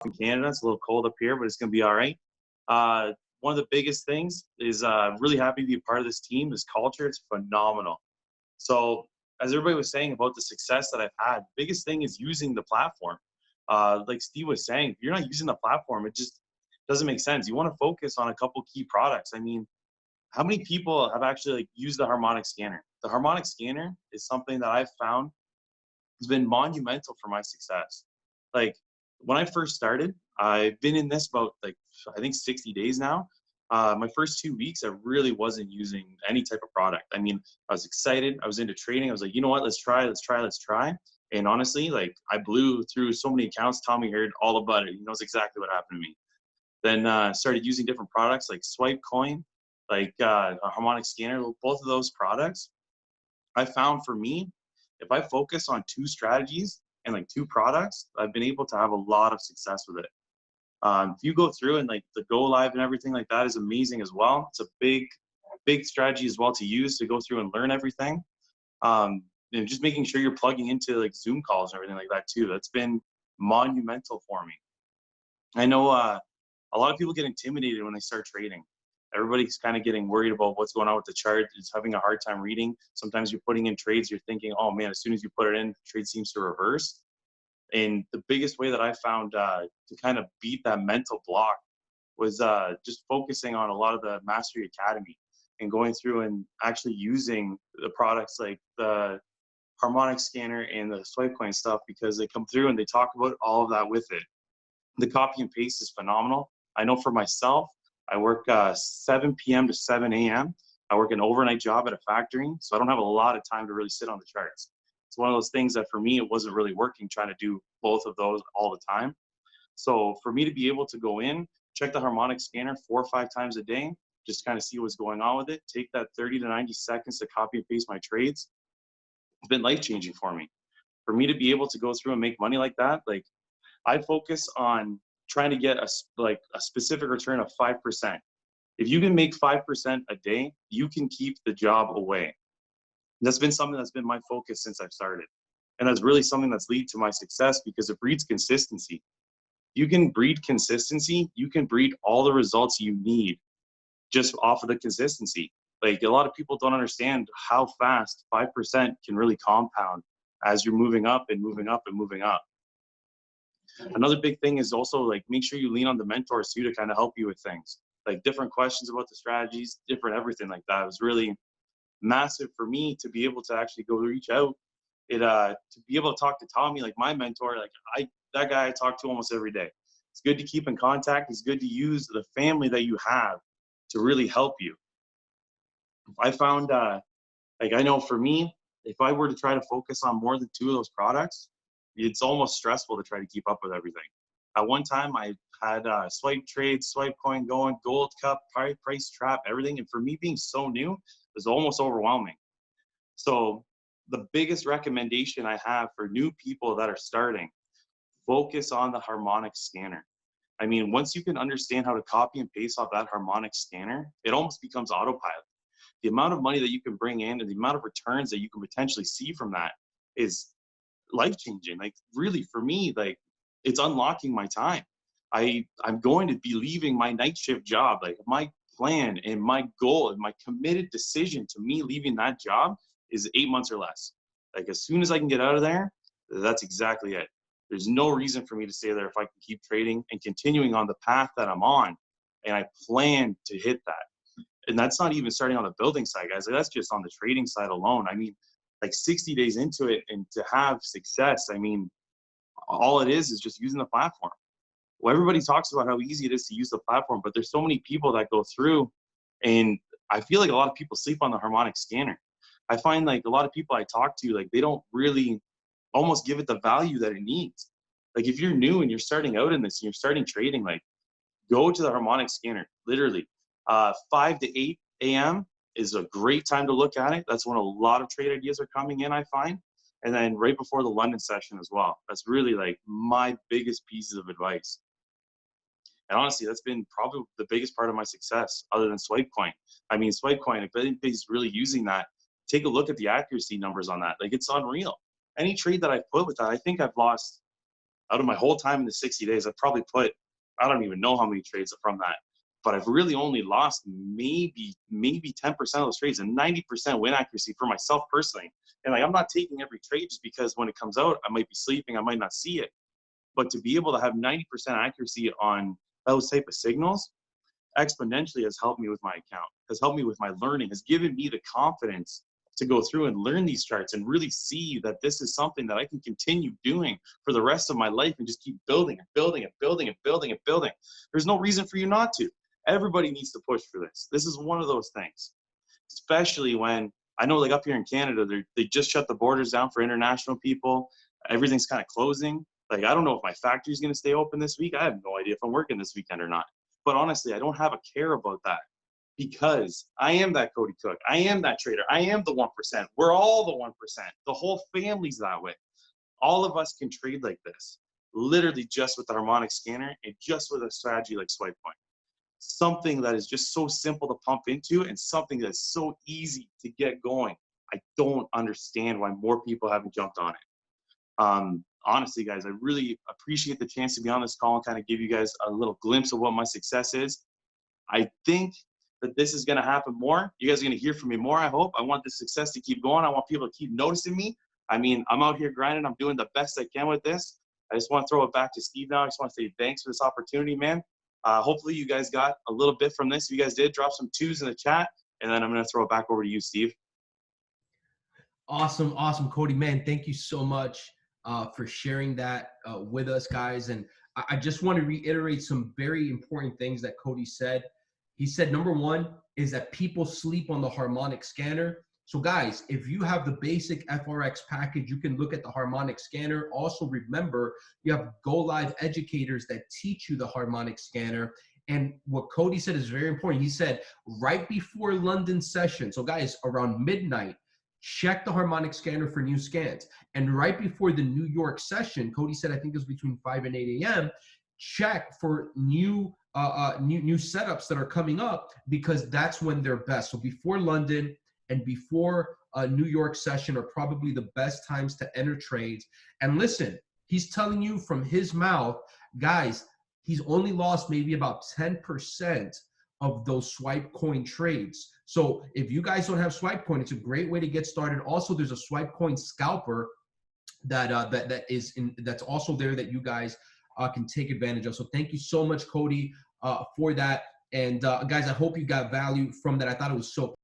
in Canada. It's a little cold up here, but it's going to be all right. One of the biggest things is really happy to be a part of this team. This culture, it's phenomenal. So as everybody was saying about the success that I've had, biggest thing is using the platform. Like Steve was saying, if you're not using the platform, it just doesn't make sense. You want to focus on a couple key products. I mean, how many people have actually used the harmonic scanner? The harmonic scanner is something that I've found has been monumental for my success. Like when I first started, I've been in this about I think 60 days now. My first 2 weeks, I really wasn't using any type of product. I mean, I was excited. I was into trading. I was like, you know what? Let's try. And honestly, I blew through so many accounts. Tommy heard all about it. He knows exactly what happened to me. Then started using different products like Swipe Coin, a harmonic scanner. Both of those products, I found for me, if I focus on two strategies and two products, I've been able to have a lot of success with it. If you go through and the go live and everything like that is amazing as well. It's a big strategy as well to use to go through and learn everything. And just making sure you're plugging into Zoom calls and everything like that too. That's been monumental for me. I know a lot of people get intimidated when they start trading. Everybody's kind of getting worried about what's going on with the chart. It's having a hard time reading. Sometimes you're putting in trades, you're thinking, oh man, as soon as you put it in, the trade seems to reverse. And the biggest way that I found to kind of beat that mental block was just focusing on a lot of the Mastery Academy and going through and actually using the products like the harmonic scanner and the swipe coin stuff, because they come through and they talk about all of that with it. The copy and paste is phenomenal. I know for myself, I work 7 p.m. to 7 a.m. I work an overnight job at a factory, so I don't have a lot of time to really sit on the charts. It's one of those things that for me, it wasn't really working trying to do both of those all the time. So for me to be able to go in, check the harmonic scanner 4 or 5 times a day, just kind of see what's going on with it, take that 30 to 90 seconds to copy and paste my trades, it's been life-changing for me. For me to be able to go through and make money like that, I focus on trying to get a specific return of 5%. If you can make 5% a day, you can keep the job away. That's been something that's been my focus since I've started. And that's really something that's led to my success because it breeds consistency. You can breed consistency, you can breed all the results you need just off of the consistency. A lot of people don't understand how fast 5% can really compound as you're moving up and moving up and moving up. Another big thing is also make sure you lean on the mentors too to kind of help you with things, different questions about the strategies, different everything like that. It was really massive for me to be able to actually go reach out, to be able to talk to Tommy, my mentor, that guy I talk to almost every day. It's good to keep in contact. It's good to use the family that you have to really help you. I found, I know for me, if I were to try to focus on more than 2 of those products, it's almost stressful to try to keep up with everything. At one time, I had swipe trade, swipe coin going, gold cup, price trap, everything. And for me being so new, it was almost overwhelming. So the biggest recommendation I have for new people that are starting, focus on the harmonic scanner. I mean, once you can understand how to copy and paste off that harmonic scanner, it almost becomes autopilot. The amount of money that you can bring in and the amount of returns that you can potentially see from that is life-changing. Really for me, it's unlocking my time. I'm going to be leaving my night shift job. My plan and my goal and my committed decision to me leaving that job is 8 months or less. As soon as I can get out of there, that's exactly it. There's no reason for me to stay there if I can keep trading and continuing on the path that I'm on. And I plan to hit that. And that's not even starting on the building side, guys. That's just on the trading side alone. I mean, 60 days into it and to have success, I mean, all it is just using the platform. Well, everybody talks about how easy it is to use the platform, but there's so many people that go through, and I feel like a lot of people sleep on the harmonic scanner. I find a lot of people I talk to, they don't really almost give it the value that it needs. If you're new and you're starting out in this and you're starting trading, go to the harmonic scanner, literally. 5 to 8 a.m. is a great time to look at it. That's when a lot of trade ideas are coming in, I find. And then right before the London session as well. That's really my biggest pieces of advice. And honestly, that's been probably the biggest part of my success other than swipe coin. I mean, swipe coin, if anybody's really using that, take a look at the accuracy numbers on that. It's unreal. Any trade that I've put with that, I think I've lost out of my whole time in the 60 days, I've probably put, I don't even know how many trades from that, but I've really only lost maybe 10% of those trades, and 90% win accuracy for myself personally. And like, I'm not taking every trade just because when it comes out, I might be sleeping, I might not see it. But to be able to have 90% accuracy on those type of signals exponentially has helped me with my account, has helped me with my learning, has given me the confidence to go through and learn these charts and really see that this is something that I can continue doing for the rest of my life and just keep building and building and building and building and building. There's no reason for you not to. Everybody needs to push for this. This is one of those things, especially when I know, like up here in Canada, they just shut the borders down for international people. Everything's kind of closing. Like, I don't know if my factory's going to stay open this week. I have no idea if I'm working this weekend or not. But honestly, I don't have a care about that, because I am that Cody Cook. I am that trader. I am the 1%. We're all the 1%. The whole family's that way. All of us can trade like this, literally just with the harmonic scanner and just with a strategy like Swipe Point. Something that is just so simple to pump into and something that's so easy to get going. I don't understand why more people haven't jumped on it. Honestly, guys, I really appreciate the chance to be on this call and kind of give you guys a little glimpse of what my success is. I think that this is going to happen more. You guys are going to hear from me more, I hope. I want this success to keep going. I want people to keep noticing me. I mean, I'm out here grinding. I'm doing the best I can with this. I just want to throw it back to Steve now. I just want to say thanks for this opportunity, man. Hopefully you guys got a little bit from this. If you guys did, drop some 2s in the chat, and then I'm going to throw it back over to you, Steve. Awesome, Cody, man. Thank you so much for sharing that with us, guys. And I just want to reiterate some very important things that Cody said. He said, number one is that people sleep on the harmonic scanner. So guys, if you have the basic FRX package, you can look at the harmonic scanner. Also remember, you have Go Live educators that teach you the harmonic scanner. And what Cody said is very important. He said right before London session, so guys, around midnight, check the harmonic scanner for new scans. And right before the New York session, Cody said, I think it was between 5 and 8 a.m., check for new setups that are coming up, because that's when they're best. So before London and before a New York session are probably the best times to enter trades. And listen, he's telling you from his mouth, guys, he's only lost maybe about 10% of those Swipe Coin trades. So if you guys don't have Swipe Coin, it's a great way to get started. Also, there's a Swipe Coin scalper that's also there that you guys can take advantage of. So thank you so much, Cody, for that. And guys, I hope you got value from that. I thought it was so